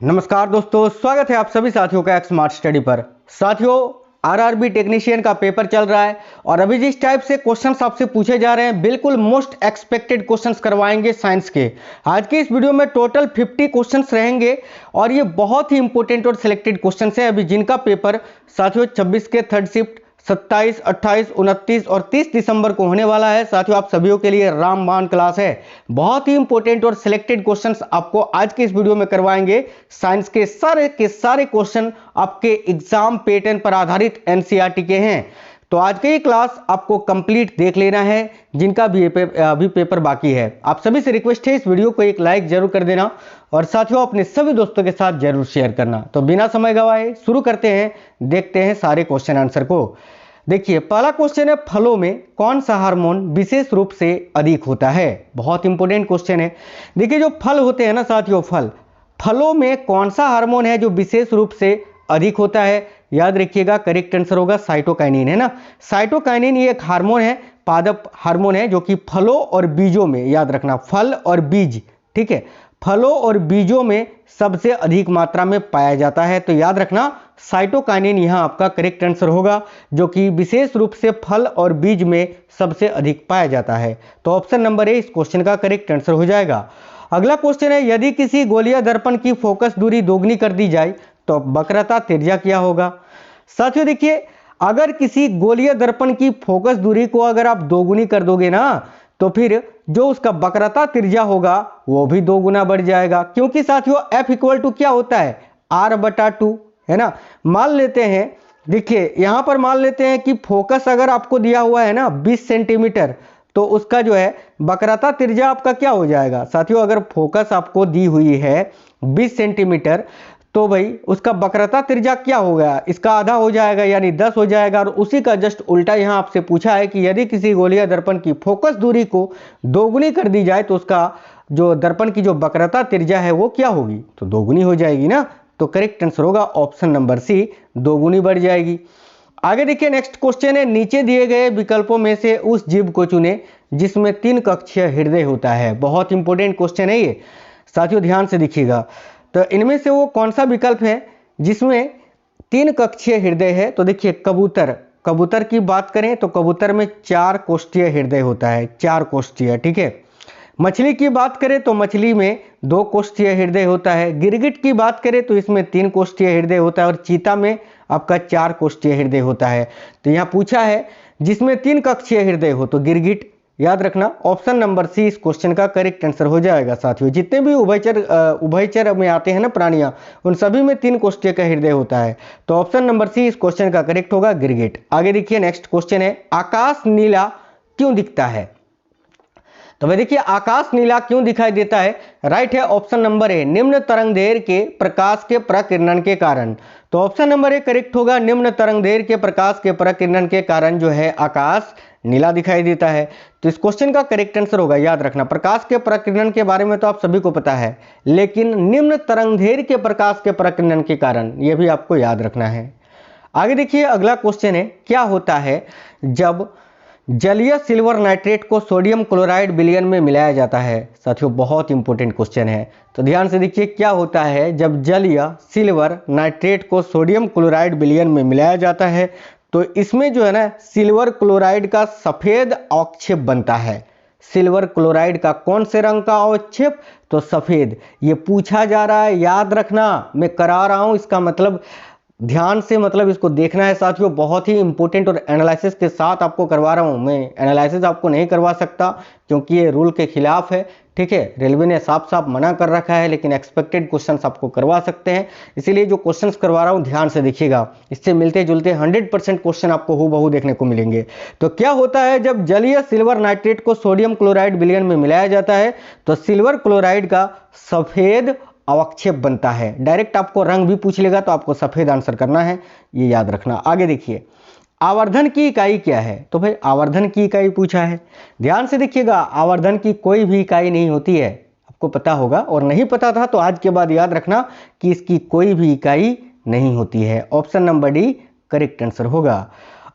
नमस्कार दोस्तों, स्वागत है आप सभी साथियों का एक स्मार्ट स्टडी पर। साथियों, आरआरबी टेक्नीशियन का पेपर चल रहा है और अभी जिस टाइप से क्वेश्चंस आपसे पूछे जा रहे हैं, बिल्कुल मोस्ट एक्सपेक्टेड क्वेश्चंस करवाएंगे साइंस के। आज के इस वीडियो में टोटल 50 क्वेश्चंस रहेंगे और ये बहुत ही इंपॉर्टेंट और सिलेक्टेड क्वेश्चंस है अभी जिनका पेपर साथियों 26 के थर्ड शिफ्ट 27, 28, 29 और 30 दिसंबर को होने वाला है। साथियों, आप सभी के लिए रामबाण क्लास है। बहुत ही इंपॉर्टेंट और सिलेक्टेड क्वेश्चंस आपको आज के इस वीडियो में करवाएंगे। साइंस के सारे क्वेश्चन आपके एग्जाम पैटर्न पर आधारित एनसीईआरटी के हैं। तो आज की ये क्लास आपको कंप्लीट देख लेना है जिनका भी अभी पेपर बाकी है। आप सभी से रिक्वेस्ट है इस वीडियो को एक लाइक जरूर कर देना और साथियों अपने सभी दोस्तों के साथ जरूर शेयर करना। तो बिना समय गवाए शुरू करते हैं, देखते हैं सारे क्वेश्चन आंसर को। देखिए, पहला क्वेश्चन है, फलों में कौन सा हार्मोन विशेष रूप से अधिक होता है। बहुत इंपॉर्टेंट क्वेश्चन है। देखिए, जो फल होते हैं ना साथियों, फलों में कौन सा हार्मोन है जो विशेष रूप से अधिक होता है। याद रखिएगा, करेक्ट आंसर होगा साइटोकाइनिन, है ना। साइटोकाइनिन ये एक हार्मोन है, पादप हार्मोन है जो कि फलों और बीजों में, याद रखना, फल और बीज, ठीक है, फलों और बीजों में सबसे अधिक मात्रा में पाया जाता है। तो याद रखना, साइटोकाइनिन यहां आपका करेक्ट आंसर होगा, जो कि विशेष रूप से फल और बीज में सबसे अधिक पाया जाता है। तो ऑप्शन नंबर ए इस क्वेश्चन का करेक्ट आंसर हो जाएगा। अगला क्वेश्चन है, यदि किसी गोलीय दर्पण की फोकस दूरी दोगुनी कर दी जाए तो वक्रता त्रिज्या क्या होगा। साथियों देखिए, अगर किसी गोलीय दर्पण की फोकस दूरी को अगर आप दोगुनी कर दोगे ना, तो फिर जो उसका वक्रता त्रिज्या होगा वो भी दो गुना बढ़ जाएगा। क्योंकि साथियों F इक्वल टू क्या होता है, R/2, है ना। मान लेते हैं, देखिए यहां पर मान लेते हैं कि फोकस अगर आपको दिया हुआ है ना 20 सेंटीमीटर, तो उसका जो है वक्रता त्रिज्या आपका क्या हो जाएगा। साथियों, अगर फोकस आपको दी हुई है 20 सेंटीमीटर, तो भाई उसका वक्रता त्रिज्या क्या हो गया, इसका आधा हो जाएगा यानी 10 हो जाएगा। और उसी का जस्ट उल्टा यहां आपसे पूछा है कि यदि किसी गोलीय दर्पण की फोकस दूरी को दोगुनी कर दी जाए तो उसका जो दर्पण की जो वक्रता त्रिज्या है वो क्या होगी, तो दोगुनी हो जाएगी ना। तो करेक्ट आंसर होगा ऑप्शन नंबर सी, दोगुनी बढ़ जाएगी। आगे देखिए, नेक्स्ट क्वेश्चन है, नीचे दिए गए विकल्पों में से उस जीव को चुने जिसमें 3 कक्षीय हृदय होता है। बहुत इंपॉर्टेंट क्वेश्चन है ये, साथियों ध्यान से देखिएगा। तो इनमें से वो कौन सा विकल्प है जिसमें 3 कक्षीय हृदय है। तो देखिए, कबूतर की बात करें तो कबूतर में 4 कोष्ठीय हृदय होता है, 4 कोष्ठीय, ठीक है। मछली की बात करें तो मछली में 2 कोष्ठीय हृदय होता है। गिरगिट की बात करें तो इसमें 3 कोष्ठीय हृदय होता है और चीता में आपका 4 कोष्ठीय हृदय होता है। तो यहाँ पूछा है जिसमें 3 कक्षीय हृदय हो, तो गिरगिट, याद रखना ऑप्शन नंबर सी इस क्वेश्चन का करेक्ट आंसर हो जाएगा। साथियों, जितने भी उभयचर में आते हैं ना प्राणियां, उन सभी में 3 कोष्ठीय का हृदय होता है। तो ऑप्शन नंबर सी इस क्वेश्चन का करेक्ट होगा, गिरगिट। आगे देखिए, नेक्स्ट क्वेश्चन है, आकाश नीला क्यों दिखता है। तो भाई देखिए, आकाश नीला क्यों दिखाई देता है, राइट है ऑप्शन नंबर ए, निम्न तरंगदैर्घ्य के प्रकाश के प्रकिरणन के कारण। तो ऑप्शन नंबर ए करेक्ट होगा, निम्न तरंगदैर्घ्य के प्रकाश के प्रकिरणन के कारण जो है आकाश नीला दिखाई देता है। तो इस क्वेश्चन का करेक्ट आंसर होगा, याद रखना, प्रकाश के प्रकिरणन के बारे में तो आप सभी को पता है, लेकिन निम्न तरंगदैर्घ्य के प्रकाश के प्रकिरणन के कारण यह भी आपको याद रखना है। आगे देखिए, अगला क्वेश्चन है, क्या होता है जब जलीय सिल्वर नाइट्रेट को सोडियम क्लोराइड विलयन में मिलाया जाता है। साथियों, बहुत इंपॉर्टेंट क्वेश्चन है, तो ध्यान से देखिए, क्या होता है जब जलीय सिल्वर नाइट्रेट को सोडियम क्लोराइड विलयन में मिलाया जाता है। तो इसमें जो है ना, सिल्वर क्लोराइड का सफेद अवक्षेप बनता है। सिल्वर क्लोराइड का कौन से रंग का अवक्षेप, तो सफेद। ये पूछा जा रहा है, याद रखना, मैं करा रहा हूं, इसका मतलब ध्यान से मतलब इसको देखना है साथियों। बहुत ही इंपॉर्टेंट और एनालिसिस के साथ आपको करवा रहा हूं। मैं एनालिसिस आपको नहीं करवा सकता क्योंकि ये रूल के खिलाफ है, ठीक है। रेलवे ने साफ साफ मना कर रखा है, लेकिन एक्सपेक्टेड क्वेश्चंस आपको करवा सकते हैं। इसीलिए जो क्वेश्चंस करवा रहा हूं ध्यान से देखिएगा, इससे मिलते जुलते 100% क्वेश्चन आपको हूबहू देखने को मिलेंगे। तो क्या होता है जब जलीय सिल्वर नाइट्रेट को सोडियम क्लोराइड विलयन में मिलाया जाता है, तो सिल्वर क्लोराइड का सफेद अवक्षेप बनता है। डायरेक्ट आपको रंग भी पूछ लेगा तो आपको सफेद आंसर करना है, ये याद रखना। आगे देखिए, आवर्धन की इकाई क्या है। तो भाई आवर्धन की इकाई पूछा है, ध्यान से देखिएगा, आवर्धन की कोई भी इकाई नहीं होती है, आपको पता होगा, और नहीं पता था तो आज के बाद याद रखना कि इसकी कोई भी इकाई नहीं होती है। Option number D correct answer होगा।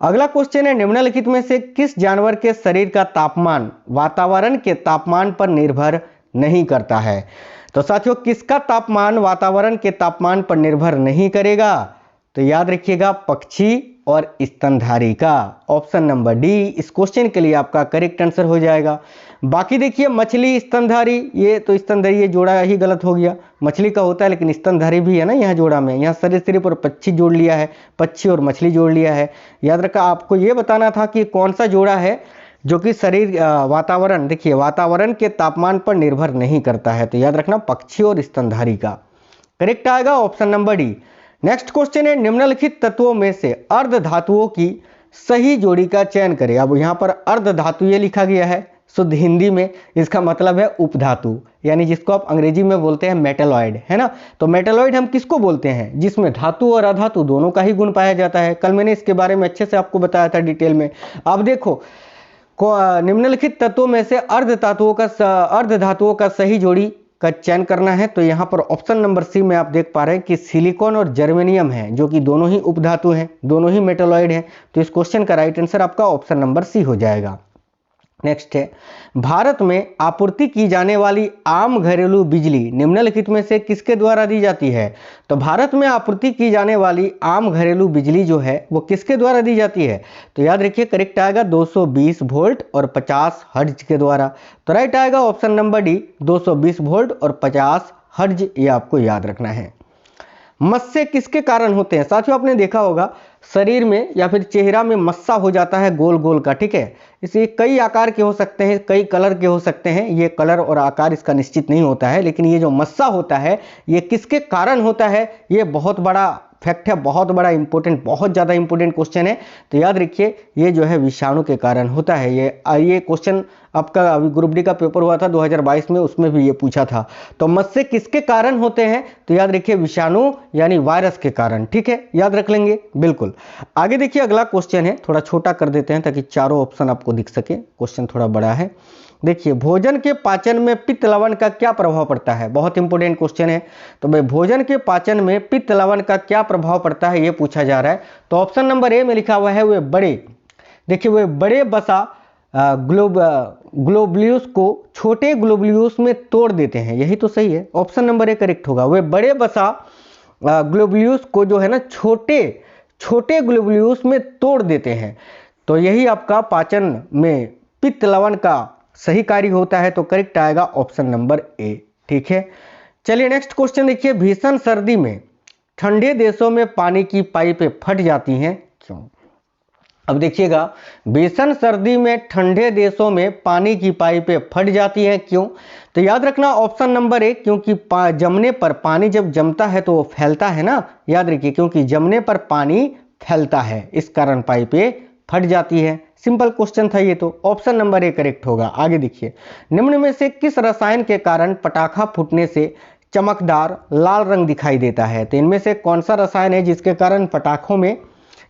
अगला क्वेश्चन है, निम्नलिखित में से किस जानवर के शरीर का तापमान वातावरण के तापमान पर निर्भर नहीं करता है। तो साथियों किसका तापमान वातावरण के तापमान पर निर्भर नहीं करेगा? तो याद रखिएगा पक्षी और स्तनधारी का। ऑप्शन नंबर डी इस क्वेश्चन के लिए आपका करेक्ट आंसर हो जाएगा। बाकी देखिए मछली स्तनधारी, ये तो स्तनधारी ये जोड़ा ही गलत हो गया। मछली का होता है लेकिन स्तनधारी भी है ना यहाँ जोड़ा में, यहाँ सरीसृप और पक्षी जोड़ लिया है, पक्षी और मछली जोड़ लिया है। याद रखा आपको ये बताना था कि कौन सा जोड़ा है जो कि शरीर वातावरण, देखिए वातावरण के तापमान पर निर्भर नहीं करता है। तो याद रखना पक्षी और स्तनधारी का करेक्ट आएगा option number D. Next question है निम्नलिखित तत्वों में से अर्ध धातुओं की सही जोड़ी का चयन करें। अब यहाँ पर अर्ध धातु ये लिखा गया है, शुद्ध हिंदी में इसका मतलब है उपधातु, यानी जिसको आप अंग्रेजी में बोलते हैं मेटलॉइड, है ना। तो मेटलॉइड हम किसको बोलते हैं? जिसमें धातु और अधातु दोनों का ही गुण पाया जाता है। कल मैंने इसके बारे में अच्छे से आपको बताया था डिटेल में। अब देखो निम्नलिखित तत्वों में से अर्ध धातुओं का सही जोड़ी का चयन करना है। तो यहाँ पर ऑप्शन नंबर सी में आप देख पा रहे हैं कि सिलिकॉन और जर्मेनियम है, जो कि दोनों ही उपधातु हैं, दोनों ही मेटलॉइड हैं। तो इस क्वेश्चन का राइट आंसर आपका ऑप्शन नंबर सी हो जाएगा। नेक्स्ट है भारत में आपूर्ति की जाने वाली आम घरेलू बिजली निम्नलिखित में से किसके द्वारा दी जाती है? तो भारत में आपूर्ति की जाने वाली आम घरेलू बिजली जो है वो किसके द्वारा दी जाती है? तो याद रखिए करेक्ट आएगा 220 वोल्ट और 50 हर्ट्ज के द्वारा। तो राइट आएगा ऑप्शन नंबर डी 220 वोल्ट और 50 हर्ट्ज, ये आपको याद रखना है। मस्से किसके कारण होते हैं? साथियों आपने देखा होगा शरीर में या फिर चेहरा में मस्सा हो जाता है गोल गोल का, ठीक है। इसे कई आकार के हो सकते हैं, कई कलर के हो सकते हैं, ये कलर और आकार इसका निश्चित नहीं होता है, लेकिन ये जो मस्सा होता है ये किसके कारण होता है? ये बहुत बड़ा फैक्ट है, बहुत बड़ा इंपॉर्टेंट, बहुत ज़्यादा इंपॉर्टेंट क्वेश्चन है। तो याद रखिए ये जो है विषाणु के कारण होता है। ये क्वेश्चन आपका अभी ग्रुप डी का पेपर हुआ था 2022 में, उसमें भी ये पूछा था। तो मस्से किसके कारण होते हैं? तो याद रखिए विषाणु यानी वायरस के कारण, ठीक है, याद रख लेंगे बिल्कुल। आगे देखिए अगला क्वेश्चन है, थोड़ा छोटा कर देते हैं ताकि चारों ऑप्शन आपको दिख सके, क्वेश्चन थोड़ा बड़ा है। देखिए भोजन के पाचन में पित्त लवण का क्या प्रभाव पड़ता है? बहुत इंपॉर्टेंट क्वेश्चन है। तो भाई भोजन के पाचन में पित्त लवण का क्या प्रभाव पड़ता है ये पूछा जा रहा है। तो ऑप्शन नंबर ए में लिखा हुआ है वे बड़े, देखिए वे बड़े बसा ग्लोब्यूल्स को छोटे ग्लोब्यूल्स में तोड़ देते हैं, यही तो सही है, ऑप्शन नंबर ए करेक्ट होगा। वे बड़े बसा ग्लोब्यूल्स को जो है ना छोटे ग्लोब्यूल्स में तोड़ देते हैं। तो यही आपका पाचन में पित्त लवण का सही कार्य होता है। तो करेक्ट आएगा ऑप्शन नंबर ए, ठीक है। चलिए नेक्स्ट क्वेश्चन देखिए, भीषण सर्दी में ठंडे देशों में पानी की पाइपें फट जाती हैं, क्यों? अब देखिएगा भीषण सर्दी में ठंडे देशों में पानी की पाइपें फट जाती हैं, क्यों? तो याद रखना ऑप्शन नंबर ए, क्योंकि जमने पर पानी जब जमता है तो वो फैलता है ना, याद रखिए क्योंकि जमने पर पानी फैलता है, इस कारण पाइपें फट जाती है। सिंपल क्वेश्चन था ये, तो ऑप्शन नंबर ए करेक्ट होगा। आगे देखिए निम्न में से किस रसायन के कारण पटाखा फूटने से चमकदार लाल रंग दिखाई देता है? तो इनमें से कौन सा रसायन है जिसके कारण पटाखों में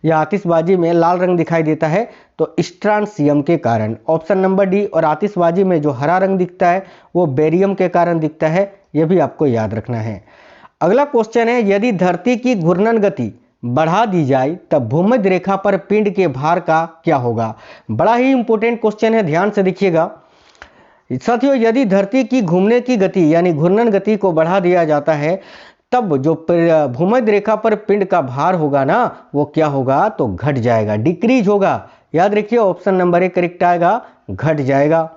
या आतिशबाजी में लाल रंग दिखाई देता है? तो स्ट्रांसियम के कारण, ऑप्शन नंबर डी। और आतिशबाजी में जो हरा रंग दिखता है वो बेरियम के कारण दिखता है, यह भी आपको याद रखना है। अगला क्वेश्चन है, यदि धरती की घूर्णन गति बढ़ा दी जाए तब भूमध्य रेखा पर पिंड के भार का क्या होगा? बड़ा ही इंपॉर्टेंट क्वेश्चन है, ध्यान से देखिएगा साथियों। यदि धरती की घूमने की गति यानी घूर्णन गति को बढ़ा दिया जाता है तब जो भूमध्य रेखा पर पिंड का भार होगा ना वो क्या होगा? तो घट जाएगा, डिक्रीज होगा। याद रखिए ऑप्शन नंबर ए करेक्ट आएगा, घट जाएगा।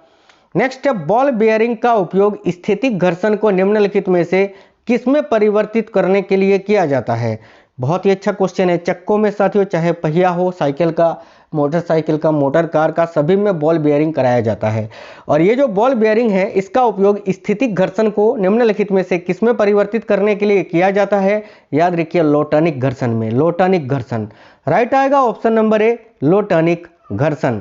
नेक्स्ट है, बॉल बेयरिंग का उपयोग स्थैतिक घर्षण को निम्नलिखित में से किसमें परिवर्तित करने के लिए किया जाता है? बहुत ही अच्छा क्वेश्चन है। चक्कों में साथियों, चाहे पहिया हो साइकिल का, मोटरसाइकिल का, मोटर कार का, सभी में बॉल बेयरिंग कराया जाता है। और ये जो बॉल बेयरिंग है इसका उपयोग स्थैतिक घर्षण को निम्नलिखित में से किसमें परिवर्तित करने के लिए किया जाता है? याद रखिए लोटनिक घर्षण में, लोटनिक घर्षण। राइट आएगा ऑप्शन नंबर ए, लोटनिक घर्षण।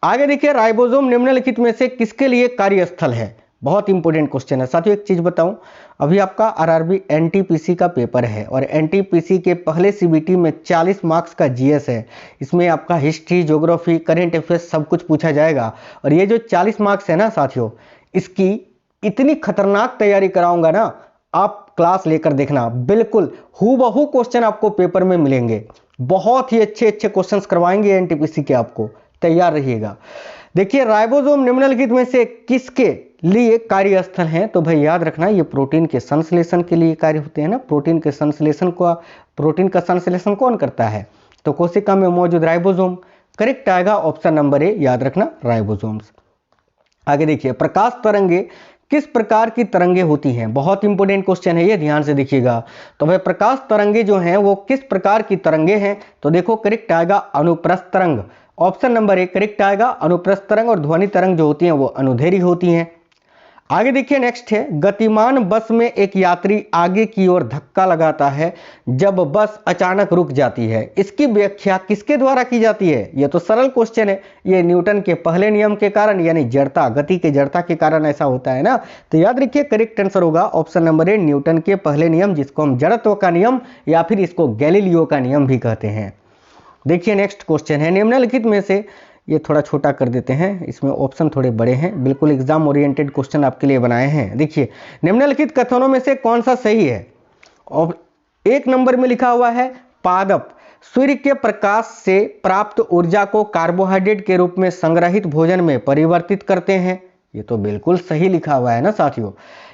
आगे देखिए, राइबोसोम निम्नलिखित में से किसके लिए कार्यस्थल है? बहुत इंपॉर्टेंट क्वेश्चन है साथियों। एक चीज बताऊं, अभी आपका आरआरबी एनटीपीसी का पेपर है और एनटीपीसी के पहले सीबीटी में 40 मार्क्स का जीएस है। इसमें आपका हिस्ट्री, ज्योग्राफी, करंट अफेयर्स सब कुछ पूछा जाएगा। और ये जो 40 मार्क्स है ना साथियों, इसकी इतनी खतरनाक तैयारी कराऊंगा ना, आप क्लास लेकर देखना, बिल्कुल हूबहू क्वेश्चन आपको पेपर में मिलेंगे। बहुत ही अच्छे अच्छे क्वेश्चन करवाएंगे एनटीपीसी के, आपको तैयार रहिएगा। देखिए राइबोसोम निम्नलिखित में से किसके लिए कार्यस्थल हैं? तो भाई याद रखना ये प्रोटीन के संश्लेषण के लिए कार्य होते हैं ना। प्रोटीन का संश्लेषण कौन करता है? तो कोशिका में मौजूद राइबोसोम। करेक्ट आएगा ऑप्शन नंबर ए, याद रखना राइबोसोम्स। आगे देखिए, प्रकाश तरंगे किस प्रकार की तरंगे होती हैं? बहुत इंपॉर्टेंट क्वेश्चन है ये, ध्यान से देखिएगा। तो भाई प्रकाश तरंगे जो हैं वो किस प्रकार की तरंगे हैं? तो देखो करेक्ट आएगा अनुप्रस्थ तरंग। ऑप्शन नंबर ए करेक्ट आएगा अनुप्रस्थ तरंग। और ध्वनि तरंग जो होती हैं वो अनुदैर्घ्य होती हैं। आगे देखिए नेक्स्ट है, गतिमान बस में एक यात्री आगे की ओर धक्का लगाता है जब बस अचानक रुक जाती है। इसकी व्याख्या किसके द्वारा की जाती है? यह तो सरल क्वेश्चन है, ये न्यूटन के पहले नियम के कारण, यानी जड़ता, गति के जड़ता के कारण ऐसा होता है ना। तो याद रखिए करेक्ट आंसर होगा ऑप्शन नंबर ए, न्यूटन के पहले नियम, जिसको हम जड़त्व का नियम या फिर इसको गैलीलियो का नियम भी कहते हैं। देखिए नेक्स्ट क्वेश्चन है, निम्नलिखित में से, ये थोड़ा छोटा कर देते हैं, इसमें ऑप्शन थोड़े बड़े हैं, बिल्कुल एग्जाम ओरिएंटेड क्वेश्चन आपके लिए बनाए हैं। देखिए निम्नलिखित कथनों में से कौन सा सही है? और एक नंबर में लिखा हुआ है पादप सूर्य के प्रकाश से प्राप्त ऊर्जा को कार्बोहाइड्रेट के रूप में संग्रहित भोजन में परिवर्तित करते हैं। ये तो बिल्कुल सही लिखा हुआ है ना साथियों,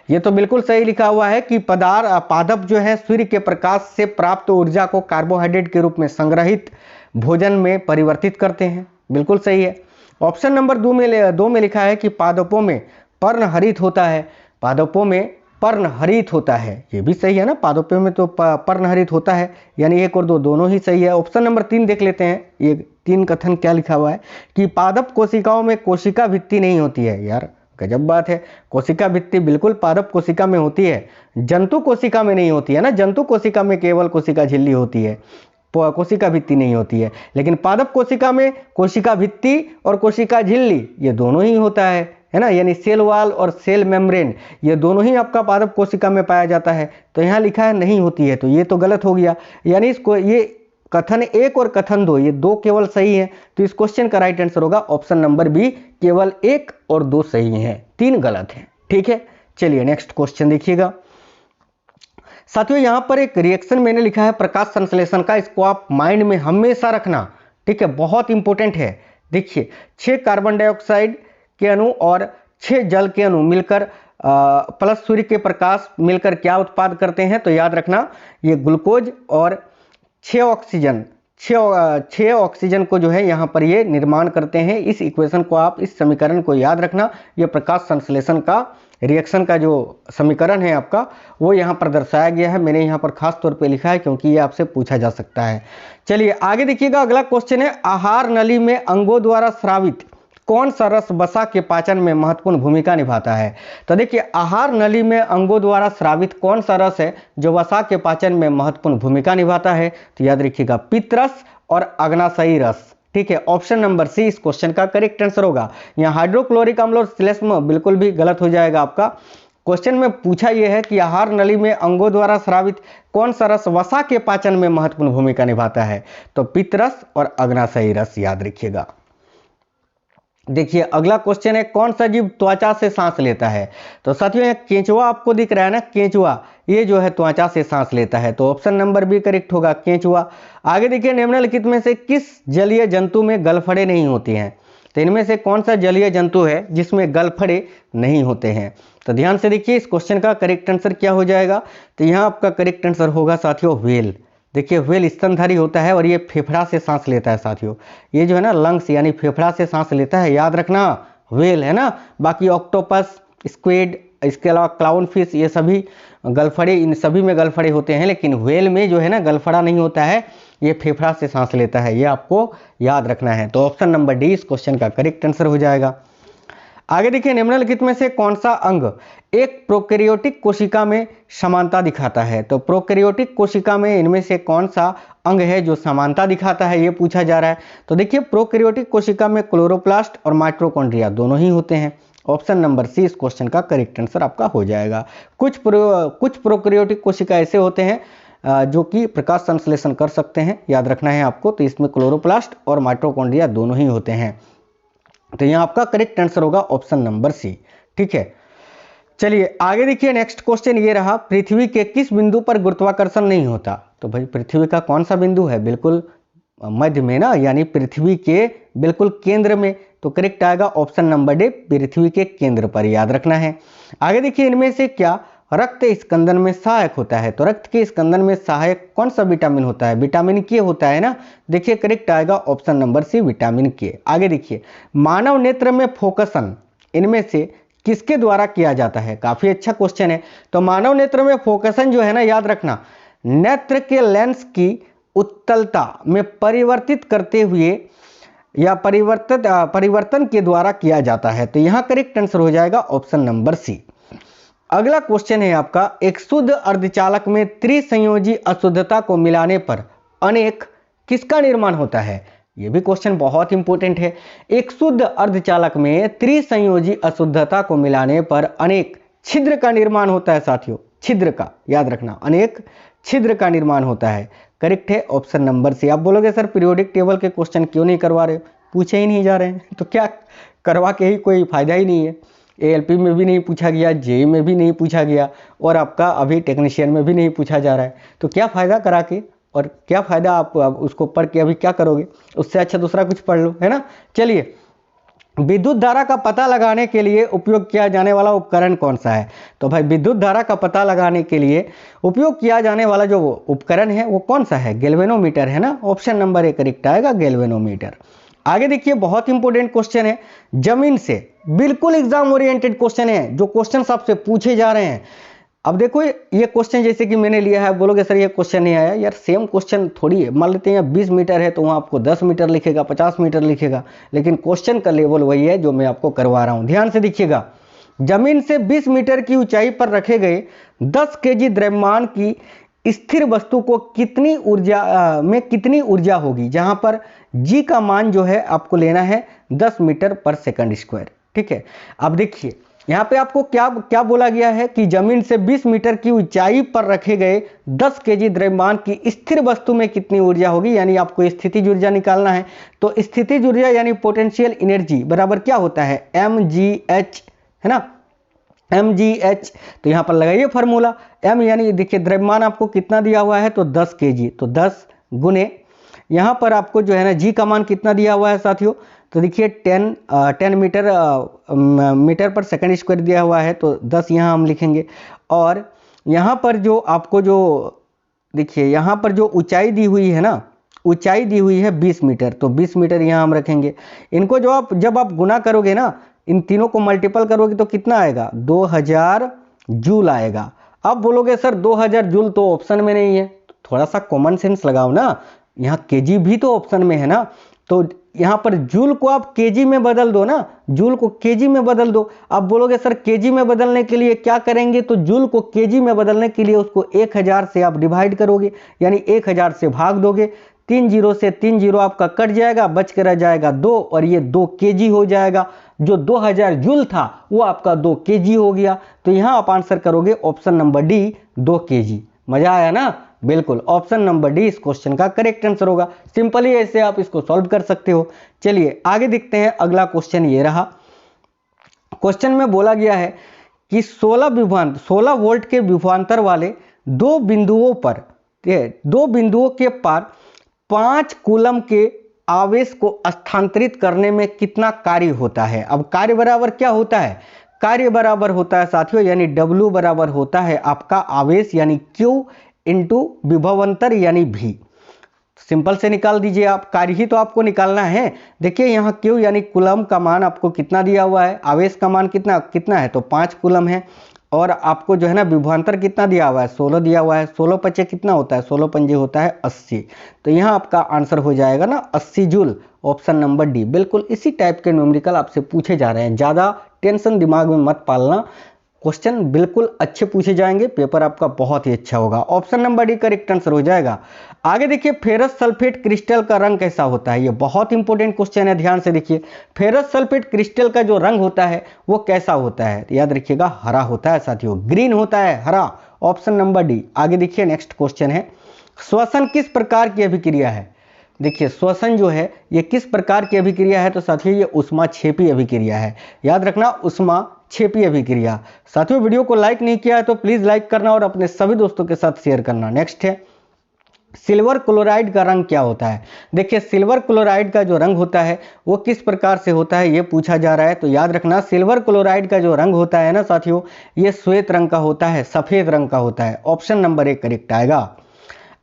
ये तो बिल्कुल सही लिखा हुआ है कि पादप जो है सूर्य के प्रकाश से प्राप्त ऊर्जा को कार्बोहाइड्रेट के रूप में संग्रहित भोजन में परिवर्तित करते हैं। बिल्कुल सही है। ऑप्शन नंबर 2 में लिखा है कि पादपों में पर्णहरित होता है। पादपों में पर्णहरित होता है, ये भी सही है ना, पादपों में तो पर्णहरित होता है, यानी 1 और 2 दोनों ही सही है। ऑप्शन नंबर 3 देख लेते हैं, ये 3 कथन क्या लिखा हुआ है कि पादप कोशिकाओं में कोशिका भित्ति नहीं होती है। यार गजब बात है, कोशिका भित्ति बिल्कुल पादप कोशिका में होती है, जंतु कोशिका में नहीं होती है ना। जंतु कोशिका में केवल कोशिका झिल्ली होती है, कोशिका भित्ति नहीं होती है, लेकिन पादप कोशिका में कोशिका भित्ति और कोशिका झिल्ली ये दोनों ही होता है ना, यानी सेल वॉल और सेल मेम्ब्रेन ये दोनों ही आपका पादप कोशिका में पाया जाता है। तो यहाँ लिखा है नहीं होती है, तो ये तो गलत हो गया, यानी इसको ये कथन 1 और कथन 2 ये 2 केवल सही है। तो इस क्वेश्चन का राइट आंसर होगा ऑप्शन नंबर बी, केवल 1 और 2 सही है, 3 गलत है। ठीक है, चलिए नेक्स्ट क्वेश्चन देखिएगा साथियों। यहां पर एक रिएक्शन मैंने लिखा है प्रकाश संश्लेषण का, इसको आप माइंड में हमेशा रखना, ठीक है, बहुत इंपॉर्टेंट है। देखिए 6 कार्बन डाइऑक्साइड के अणु और 6 जल के अणु मिलकर प्लस सूर्य के प्रकाश मिलकर क्या उत्पाद करते हैं? तो याद रखना ये ग्लूकोज और 6 ऑक्सीजन को जो है यहाँ पर ये निर्माण करते हैं। इस इक्वेशन को आप, इस समीकरण को याद रखना, ये प्रकाश संश्लेषण का रिएक्शन का जो समीकरण है आपका वो यहाँ पर दर्शाया गया है। मैंने यहाँ पर खास तौर पे लिखा है क्योंकि ये आपसे पूछा जा सकता है। चलिए आगे देखिएगा, अगला क्वेश्चन है, आहार नली में अंगों द्वारा स्रावित कौन सा रस वसा के पाचन में महत्वपूर्ण भूमिका निभाता है? तो देखिए आहार नली में अंगों द्वारा स्रावित कौन सा रस है जो वसा के पाचन में महत्वपूर्ण भूमिका निभाता है? तो याद रखिएगा पित्तरस और अग्नाशयी रस। ठीक है, ऑप्शन नंबर सी इस क्वेश्चन का करेक्ट आंसर होगा। यहाँ हाइड्रोक्लोरिक अम्ल और श्लेष्म बिल्कुल भी गलत हो जाएगा आपका। क्वेश्चन में पूछा यह है कि आहार नली में अंगों द्वारा स्रावित कौन सा रस वसा के पाचन में महत्वपूर्ण भूमिका निभाता है? तो पित्तरस और अग्नाशयी रस, याद रखिएगा। देखिए अगला क्वेश्चन है, कौन सा जीव त्वचा से सांस लेता है? तो साथियों यहाँ केंचुआ आपको दिख रहा है ना, केंचुआ ये जो है त्वचा से सांस लेता है, तो ऑप्शन नंबर बी करेक्ट होगा, केंचुआ। आगे देखिए निम्नलिखित में से किस जलीय जंतु में गलफड़े नहीं होती हैं? तो इनमें से कौन सा जलीय जंतु है जिसमें गलफड़े नहीं होते हैं? तो ध्यान से देखिए इस क्वेश्चन का करेक्ट आंसर क्या हो जाएगा? तो यहाँ आपका करेक्ट आंसर होगा साथियों व्हेल। देखिए व्हेल स्तनधारी होता है और ये फेफड़ा से सांस लेता है साथियों, ये जो है ना लंग्स यानी फेफड़ा से सांस लेता है, याद रखना व्हेल है ना। बाकी ऑक्टोपस, स्क्विड, इसके अलावा क्लाउन फिश ये सभी गलफड़े, इन सभी में गलफड़े होते हैं, लेकिन व्हेल में जो है ना गलफड़ा नहीं होता है, ये फेफड़ा से सांस लेता है, ये आपको याद रखना है। तो ऑप्शन नंबर डी इस क्वेश्चन का करेक्ट आंसर हो जाएगा। आगे देखिए निम्नलिखित में से कौन सा अंग एक प्रोकैरियोटिक कोशिका में समानता दिखाता है? तो प्रोकैरियोटिक कोशिका में इनमें से कौन सा अंग है जो समानता दिखाता है, ये पूछा जा रहा है। तो देखिए प्रोकैरियोटिक कोशिका में क्लोरोप्लास्ट और माइटोकॉन्ड्रिया दोनों ही होते हैं। ऑप्शन नंबर सी इस क्वेश्चन का करेक्ट आंसर आपका हो जाएगा। कुछ प्रोकैरियोटिक कोशिका ऐसे होते हैं जो कि प्रकाश संश्लेषण कर सकते हैं, याद रखना है आपको। तो इसमें क्लोरोप्लास्ट और माइटोकॉन्ड्रिया दोनों ही होते हैं, तो यहाँ आपका करेक्ट आंसर होगा ऑप्शन नंबर सी। ठीक है, चलिए आगे देखिए नेक्स्ट क्वेश्चन ये रहा, पृथ्वी के किस बिंदु पर गुरुत्वाकर्षण नहीं होता? तो भाई पृथ्वी का कौन सा बिंदु है? बिल्कुल मध्य में ना, यानी पृथ्वी के बिल्कुल केंद्र में, तो करेक्ट आएगा ऑप्शन नंबर डी, पृथ्वी के केंद्र पर, याद रखना है। आगे देखिए, इनमें से क्या रक्त स्कंदन में सहायक होता है? तो रक्त के स्कंदन में सहायक कौन सा विटामिन होता है? विटामिन के होता है ना। देखिए करेक्ट आएगा ऑप्शन नंबर सी, विटामिन के। आगे देखिए, मानव नेत्र में फोकसन इनमें से किसके द्वारा किया जाता है? काफी अच्छा क्वेश्चन है। तो मानव नेत्र में फोकसन जो है ना, याद रखना, नेत्र के लेंस की उत्तलता में परिवर्तित करते हुए या परिवर्तन के द्वारा किया जाता है। तो यहां करेक्ट आंसर हो जाएगा ऑप्शन नंबर सी। अगला क्वेश्चन है आपका, एक शुद्ध अर्धचालक में त्रिसंयोजी अशुद्धता को मिलाने पर अनेक किसका निर्माण होता है? यह भी क्वेश्चन बहुत इंपॉर्टेंट है। एक शुद्ध अर्धचालक में त्रिसंयोजी अशुद्धता को मिलाने पर अनेक छिद्र का निर्माण होता है साथियों, छिद्र का, याद रखना, अनेक छिद्र का निर्माण होता है। करेक्ट है ऑप्शन नंबर सी। आप बोलोगे सर पीरियोडिक टेबल के क्वेश्चन क्यों नहीं करवा रहे, पूछे ही नहीं जा रहे हैं, तो क्या करवा के ही कोई फायदा ही नहीं है। एएलपी में भी नहीं पूछा गया, जेई में भी नहीं पूछा गया, और आपका अभी टेक्नीशियन में भी नहीं पूछा जा रहा है, तो क्या फ़ायदा करा के, और क्या फ़ायदा आप उसको पढ़ के अभी क्या करोगे? उससे अच्छा दूसरा कुछ पढ़ लो, है ना। चलिए, विद्युत धारा का पता लगाने के लिए उपयोग किया जाने वाला उपकरण कौन सा है? तो भाई विद्युत धारा का पता लगाने के लिए उपयोग किया जाने वाला जो उपकरण है वो कौन सा है? गैल्वेनोमीटर है ना। ऑप्शन नंबर ए करेक्ट आएगा, गैल्वेनोमीटर। आगे देखिए, बहुत इंपॉर्टेंट क्वेश्चन है, जमीन से, बिल्कुल एग्जाम ओरिएंटेड क्वेश्चन है, जो क्वेश्चन आपसे पूछे जा रहे हैं। अब देखो ये क्वेश्चन जैसे कि मैंने लिया है, बोलोगे सर ये क्वेश्चन नहीं आया, यार सेम क्वेश्चन थोड़ी है। मान लेते हैं 20 मीटर है तो वहाँ आपको 10 मीटर लिखेगा, 50 मीटर लिखेगा, लेकिन क्वेश्चन का लेवल वही है जो मैं आपको करवा रहा हूँ। ध्यान से देखिएगा, जमीन से 20 मीटर की ऊंचाई पर रखे गए 10 kg द्रव्यमान की स्थिर वस्तु को कितनी ऊर्जा होगी, जहां पर जी का मान जो है आपको लेना है 10 मीटर पर सेकंड स्क्वायर। ठीक है, अब देखिए यहाँ पे आपको क्या बोला गया है कि जमीन से 20 मीटर की ऊंचाई पर रखे गए 10 kg द्रव्यमान की स्थिर वस्तु में कितनी ऊर्जा होगी, यानी आपको स्थितिज ऊर्जा निकालना है। तो स्थितिज ऊर्जा यानी पोटेंशियल एनर्जी बराबर क्या होता है? mgh, है ना, mgh। तो यहाँ पर लगाइए फार्मूला, m यानी देखिए द्रव्यमान आपको कितना दिया हुआ है, तो 10 kg, तो 10 गुने यहाँ पर आपको जो है ना g का मान कितना दिया हुआ है साथियों, तो देखिए 10 मीटर पर सेकंड स्क्वायर दिया हुआ है, तो 10 यहाँ हम लिखेंगे। और यहाँ पर जो आपको जो देखिए यहाँ पर जो ऊंचाई दी हुई है ना, ऊंचाई दी हुई है 20 मीटर, तो 20 मीटर यहाँ हम रखेंगे। इनको जब आप गुना करोगे ना, इन तीनों को मल्टीपल करोगे तो कितना आएगा? 2000 जूल आएगा। अब बोलोगे सर 2000 जूल तो ऑप्शन में नहीं है, तो थोड़ा सा कॉमन सेंस लगाओ ना, यहाँ केजी भी तो ऑप्शन में है ना, तो यहाँ पर जूल को आप केजी में बदल दो ना, जूल को केजी में बदल दो। आप बोलोगे सर केजी में बदलने के लिए क्या करेंगे, तो जूल को केजी में बदलने के लिए उसको 1000 से आप डिवाइड करोगे, यानी 1000 से भाग दोगे, 3 जीरो से 3 जीरो आपका कट जाएगा, बच कर रह जाएगा 2, और ये 2 केजी हो जाएगा। जो 2000 जूल था वो आपका 2 केजी हो गया। तो यहाँ आप आंसर करोगे ऑप्शन नंबर डी, 2 केजी। मजा आया ना? बिल्कुल, ऑप्शन नंबर डी इस क्वेश्चन का करेक्ट आंसर होगा। सिंपली ऐसे आप इसको सॉल्व कर सकते हो। चलिए आगे देखते हैं, अगला क्वेश्चन ये रहा। क्वेश्चन में बोला गया है कि 16 वोल्ट के विभवांतर वाले दो बिंदुओं के पार 5 कूलम के आवेश को स्थानांतरित करने में कितना कार्य होता है? अब कार्य बराबर क्या होता है? कार्य बराबर होता है साथियों, यानी W बराबर होता है आपका आवेश यानी Q इंटू विभवांतर यानी V। सिंपल से निकाल दीजिए आप, कार्य ही तो आपको निकालना है। देखिए यहाँ Q यानी कूलम का मान आपको कितना दिया हुआ है, आवेश का मान कितना है, तो 5 कूलम है, और आपको जो है ना विभवांतर कितना दिया हुआ है, 16 दिया हुआ है। 16 पचे कितना होता है, 16 पंजे होता है 80। तो यहाँ आपका आंसर हो जाएगा ना 80 जूल, ऑप्शन नंबर डी। बिल्कुल इसी टाइप के न्यूमेरिकल आपसे पूछे जा रहे हैं, ज़्यादा टेंशन दिमाग में मत पालना, क्वेश्चन बिल्कुल अच्छे पूछे जाएंगे, पेपर आपका बहुत ही अच्छा होगा। Option number D correct answer हो जाएगा। आगे देखिए, फेरस सल्फेट क्रिस्टल का रंग कैसा होता है? ये बहुत इंपॉर्टेंट क्वेश्चन है, ध्यान से देखिए। फेरस सल्फेट क्रिस्टल का जो रंग होता है वो कैसा होता है? याद रखिएगा, हरा होता है साथियों, ग्रीन होता है, हरा। Option number D. आगे देखिए, नेक्स्ट क्वेश्चन है, श्वसन किस प्रकार की अभिक्रिया है? देखिए श्वसन जो है ये किस प्रकार की अभिक्रिया है, तो साथियों ये ऊष्माक्षेपी अभिक्रिया है। याद रखना, ऊष्माक्षेपी अभिक्रिया। साथियों वीडियो को लाइक नहीं किया है तो प्लीज लाइक करना और अपने सभी दोस्तों के साथ शेयर करना। नेक्स्ट है, सिल्वर क्लोराइड का रंग क्या होता है। देखिए सिल्वर क्लोराइड का जो रंग होता है वो किस प्रकार से होता है ये पूछा जा रहा है। तो याद रखना सिल्वर क्लोराइड का जो रंग होता है ना साथियों, ये श्वेत रंग का होता है, सफेद रंग का होता है। ऑप्शन नंबर 1 करेक्ट आएगा।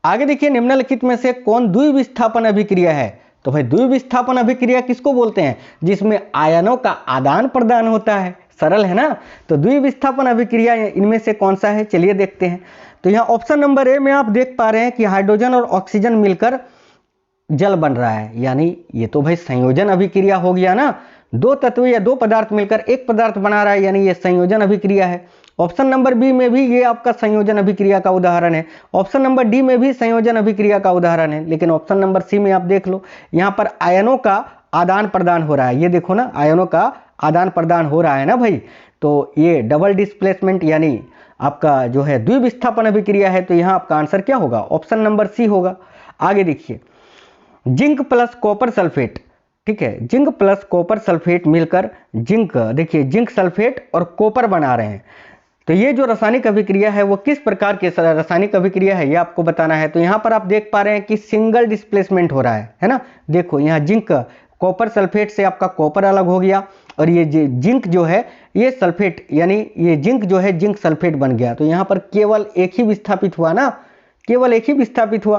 आगे देखिए निम्नलिखित में से कौन द्विविस्थापन अभिक्रिया है। तो भाई द्विविस्थापन अभिक्रिया किसको बोलते हैं, जिसमें आयनों का आदान प्रदान होता है। सरल है ना। तो द्विविस्थापन अभिक्रिया इनमें से कौन सा है, चलिए देखते हैं। तो यहाँ ऑप्शन नंबर ए में आप देख पा रहे हैं कि हाइड्रोजन और ऑक्सीजन मिलकर जल बन रहा है, यानी ये तो भाई संयोजन अभिक्रिया हो गया ना। दो तत्व या दो पदार्थ मिलकर एक पदार्थ बना रहा है, यानी ये संयोजन अभिक्रिया है। ऑप्शन नंबर बी में भी ये आपका संयोजन अभिक्रिया का उदाहरण है। ऑप्शन नंबर डी में भी संयोजन अभिक्रिया का उदाहरण है। लेकिन ऑप्शन नंबर सी में आप देख लो, यहाँ पर आयनों का आदान प्रदान हो रहा है। ये देखो ना, आयनों का आदान प्रदान हो रहा है ना भाई। तो ये डबल डिस्प्लेसमेंट यानी आपका जो है द्विविस्थापन अभिक्रिया है। तो यहाँ आपका आंसर क्या होगा, ऑप्शन नंबर सी होगा। आगे देखिए जिंक प्लस कॉपर सल्फेट, ठीक है, जिंक प्लस कॉपर सल्फेट मिलकर जिंक, देखिए जिंक सल्फेट और कॉपर बना रहे हैं। तो ये जो रासायनिक अभिक्रिया है वो किस प्रकार की रासायनिक अभिक्रिया है ये आपको बताना है। तो यहाँ पर आप देख पा रहे हैं कि सिंगल डिस्प्लेसमेंट हो रहा है ना। देखो यहाँ जिंक कॉपर सल्फेट से आपका कॉपर अलग हो गया और ये जिंक जो है ये सल्फेट, यानी ये जिंक जो है जिंक सल्फेट बन गया। तो यहाँ पर केवल एक ही विस्थापित हुआ ना, केवल एक ही विस्थापित हुआ।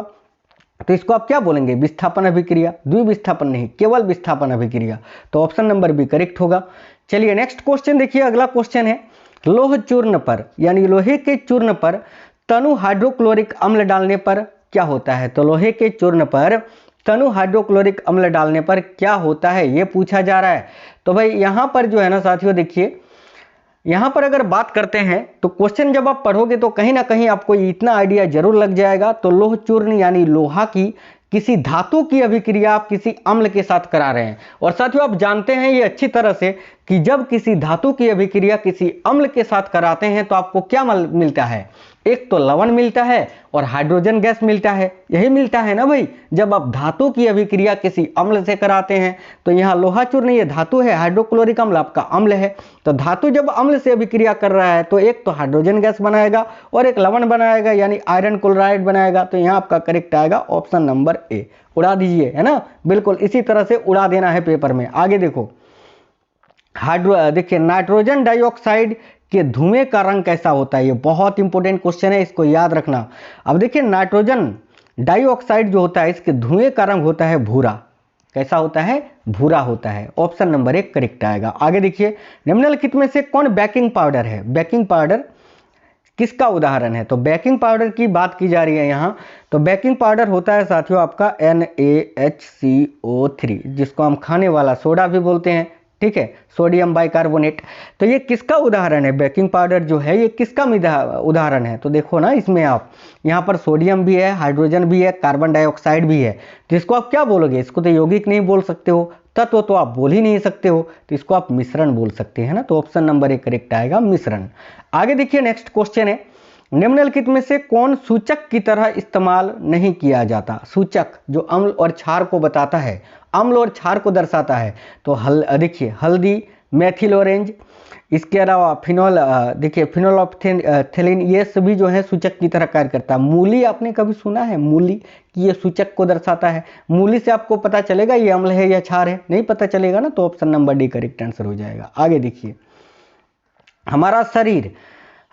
तो इसको आप क्या बोलेंगे, विस्थापन अभिक्रिया, द्विविस्थापन नहीं, केवल विस्थापन अभिक्रिया। तो ऑप्शन नंबर बी करेक्ट होगा। चलिए नेक्स्ट क्वेश्चन देखिए, अगला क्वेश्चन है लोह चूर्ण पर यानी लोहे के चूर्ण पर तनु हाइड्रोक्लोरिक अम्ल डालने पर क्या होता है। तो लोहे के चूर्ण पर तनु हाइड्रोक्लोरिक अम्ल डालने पर क्या होता है ये पूछा जा रहा है। तो भाई यहाँ पर जो है ना साथियों, देखिए यहाँ पर अगर बात करते हैं तो क्वेश्चन जब आप पढ़ोगे तो कहीं ना कहीं आपको इतना आइडिया जरूर लग जाएगा। तो लोह चूर्ण यानी लोहा की किसी धातु की अभिक्रिया आप किसी अम्ल के साथ करा रहे हैं। और साथियों आप जानते हैं ये अच्छी तरह से कि जब किसी धातु की अभिक्रिया किसी अम्ल के साथ कराते हैं तो आपको क्या मिलता है, एक तो लवण मिलता है और हाइड्रोजन गैस मिलता है। यही मिलता है ना भाई, जब आप धातु की अभिक्रिया किसी अम्ल से कराते हैं। तो यहाँ लोहा चूर्ण ये धातु है, हाइड्रोक्लोरिक अम्ल आपका अम्ल है। तो धातु जब अम्ल से अभिक्रिया कर रहा है तो एक तो हाइड्रोजन गैस बनाएगा और एक लवण बनाएगा, यानी आयरन क्लोराइड बनाएगा। तो यहाँ आपका करेक्ट आएगा ऑप्शन नंबर ए। उड़ा दीजिए, है ना, बिल्कुल इसी तरह से उड़ा देना है पेपर में। आगे देखो देखिए नाइट्रोजन डाइऑक्साइड के धुएं का रंग कैसा होता है। ये बहुत इंपॉर्टेंट क्वेश्चन है, इसको याद रखना। अब देखिए नाइट्रोजन डाइऑक्साइड जो होता है इसके धुएं का रंग होता है भूरा। कैसा होता है, भूरा होता है। ऑप्शन नंबर 1 करेक्ट आएगा। आगे देखिए निम्नलिखित में से कौन बेकिंग पाउडर है। बेकिंग पाउडर किसका उदाहरण है। तो बेकिंग पाउडर की बात की जा रही है यहाँ। तो बेकिंग पाउडर होता है साथियों आपका NaHCO3, जिसको हम खाने वाला सोडा भी बोलते हैं, ठीक है, सोडियम बाइकार्बोनेट। तो ये किसका उदाहरण है, बेकिंग पाउडर जो है ये किसका उदाहरण है। तो देखो ना इसमें आप यहाँ पर सोडियम भी है, हाइड्रोजन भी है, कार्बन डाइऑक्साइड भी है। तो इसको आप क्या बोलोगे, इसको तो यौगिक नहीं बोल सकते हो, तत्व तो आप बोल ही नहीं सकते हो, तो इसको आप मिश्रण बोल सकते हैं ना। तो ऑप्शन नंबर 1 करेक्ट आएगा, मिश्रण। आगे देखिए नेक्स्ट क्वेश्चन है निम्नलिखित में से कौन सूचक की तरह इस्तेमाल नहीं किया जाता। सूचक जो अम्ल और क्षार को बताता है, अम्ल और क्षार को दर्शाता है। तो देखिए हल्दी, मेथिल ऑरेंज, इसके अलावा फिनोल, देखिए फिनोल्फथेलिन, ये सभी जो है सूचक की तरह कार्य करता है। मूली आपने कभी सुना है, मूली कि ये सूचक को दर्शाता है। मूली से आपको पता चलेगा ये अम्ल है या क्षार है, नहीं पता चलेगा ना। तो option number D correct answer हो जाएगा। आगे देखिए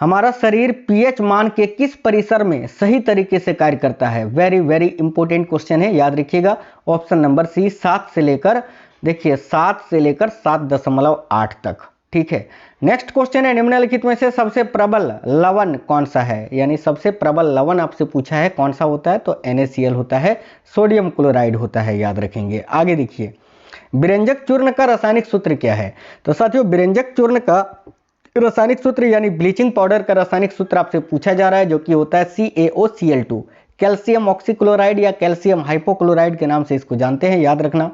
हमारा शरीर पीएच मान के किस परिसर में सही तरीके से कार्य करता है। वेरी वेरी इंपॉर्टेंट क्वेश्चन है, याद रखिएगा। ऑप्शन नंबर सी 7 से लेकर 7.8 तक, ठीक है। नेक्स्ट क्वेश्चन है निम्नलिखित में से सबसे प्रबल लवण कौन सा है, यानी सबसे प्रबल लवण आपसे पूछा है कौन सा होता है। तो NaCl होता है, सोडियम क्लोराइड होता है, याद रखेंगे। आगे देखिए विरंजक चूर्ण का रासायनिक सूत्र क्या है। तो साथियों विरंजक चूर्ण का रासायनिक सूत्र यानी ब्लीचिंग पाउडर का रासायनिक सूत्र आपसे पूछा जा रहा है, जो कि होता है CaOCl2, कैल्शियम ऑक्सीक्लोराइड या कैल्शियम हाइपोक्लोराइड के नाम से इसको जानते हैं, याद रखना।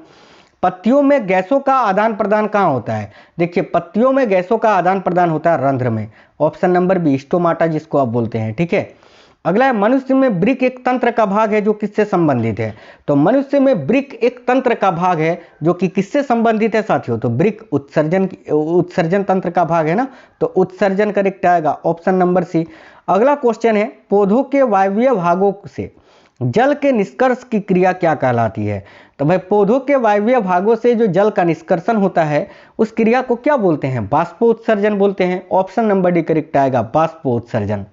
पत्तियों में गैसों का आदान प्रदान कहाँ होता है। देखिए पत्तियों में गैसों का आदान प्रदान होता है रंध्र में। ऑप्शन नंबर बी स्टोमाटा जिसको आप बोलते हैं, ठीक है। अगला है मनुष्य में वृक्क एक तंत्र का भाग है जो किससे संबंधित है। तो मनुष्य में वृक्क एक तंत्र का भाग है जो कि किससे संबंधित है साथियों। तो वृक्क उत्सर्जन तंत्र का भाग है ना। तो उत्सर्जन करेक्ट आएगा, ऑप्शन नंबर सी। अगला क्वेश्चन है पौधों के वायवीय भागों से जल के निष्कर्ष की क्रिया क्या कहलाती है? तो भाई पौधों के वायवीय भागों से जो जल का निष्कर्षण होता है उस क्रिया को क्या बोलते हैं? बाष्पोत्सर्जन बोलते हैं। ऑप्शन नंबर डी करेक्ट आएगा, बाष्पोत्सर्जन।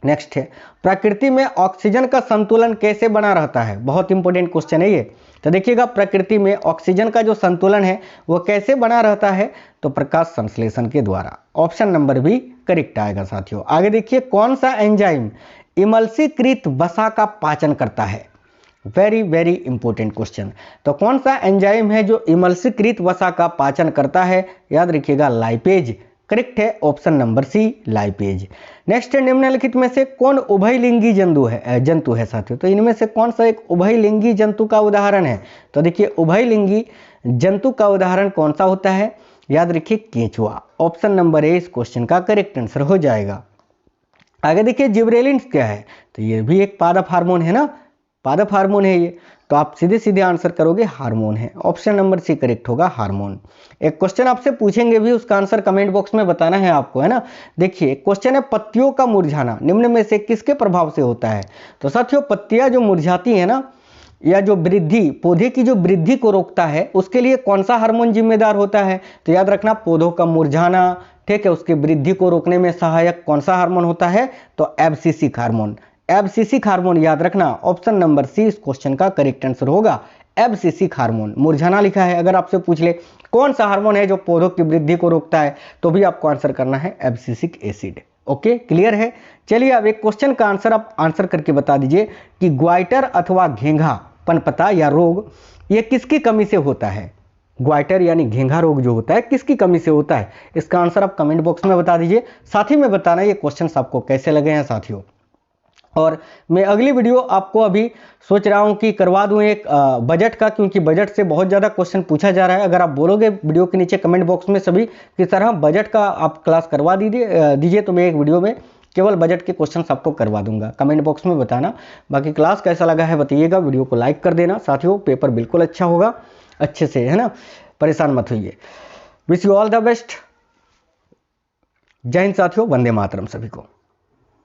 नेक्स्ट है, प्रकृति में ऑक्सीजन का संतुलन कैसे बना रहता है? बहुत इंपॉर्टेंट क्वेश्चन है ये। तो देखिएगा, प्रकृति में ऑक्सीजन का जो संतुलन है वो कैसे बना रहता है? तो प्रकाश संश्लेषण के द्वारा। ऑप्शन नंबर बी करेक्ट आएगा साथियों। आगे देखिए, कौन सा एंजाइम इमल्सीकृत वसा का पाचन करता है? Very very important question. तो कौन सा एंजाइम है जो इमल्सीकृत वसा का पाचन करता है? याद रखिएगा, लाइपेज। करेक्ट है option number C, lipase. Next, निम्नलिखित में से कौन उभयलिंगी जंतु है साथियों? तो इनमें से कौन सा एक उभयलिंगी जंतु का उदाहरण है? तो देखिए, उभयलिंगी जंतु का उदाहरण कौन सा होता है? याद रखिए, केंचुआ। ऑप्शन नंबर ए इस क्वेश्चन का करेक्ट आंसर हो जाएगा। आगे देखिए, जिब्रेलिन्स क्या है? तो ये भी एक पादप हार्मोन है ना, पादप हार्मोन है ये। तो आप सीधे सीधे आंसर करोगे हार्मोन है। ऑप्शन नंबर सी करेक्ट होगा, हार्मोन। एक क्वेश्चन आपसे पूछेंगे भी, उसका आंसर कमेंट बॉक्स में बताना है आपको, है ना। देखिए, क्वेश्चन है, पत्तियों का मुरझाना निम्न में से किसके प्रभाव से होता है? तो साथियों, पत्तियां जो मुरझाती है ना, या जो वृद्धि, पौधे की जो वृद्धि को रोकता है, उसके लिए कौन सा हार्मोन जिम्मेदार होता है? तो याद रखना, पौधों का मुरझाना, ठीक है, उसकी वृद्धि को रोकने में सहायक कौन सा हार्मोन होता है? तो एब्सिसिक हार्मोन। एब्सिसिक हार्मोन याद रखना, ऑप्शन नंबर सी इस क्वेश्चन का करेक्ट आंसर होगा, एब्सिसिक हार्मोन। मुरझाना लिखा है, अगर आपसे पूछ ले कौन सा हार्मोन है जो पौधों की वृद्धि को रोकता है, तो भी आपको आंसर करना है एब्सिसिक एसिड। ओके, क्लियर है। चलिए, अब एक क्वेश्चन का आंसर आप आंसर करके बता दीजिए कि ग्वाइटर अथवा घेंघा पनपता या रोग ये किसकी कमी से होता है? ग्वाइटर यानी घेंघा रोग जो होता है किसकी कमी से होता है? इसका आंसर आप कमेंट बॉक्स में बता दीजिए। साथ ही में बताना ये क्वेश्चन आपको कैसे लगे हैं साथियों। और मैं अगली वीडियो आपको अभी सोच रहा हूं कि करवा दूं एक बजट का, क्योंकि बजट से बहुत ज़्यादा क्वेश्चन पूछा जा रहा है। अगर आप बोलोगे वीडियो के नीचे कमेंट बॉक्स में सभी किस तरह बजट का आप क्लास करवा दीजिए तो मैं एक वीडियो में केवल बजट के क्वेश्चन आपको करवा दूंगा। कमेंट बॉक्स में बताना। बाकी क्लास कैसा लगा है बताइएगा, वीडियो को लाइक कर देना साथियों। पेपर बिल्कुल अच्छा होगा, अच्छे से, है ना, परेशान मत होइए। Wish you all the best. जय हिंद साथियों, वंदे मातरम सभी को।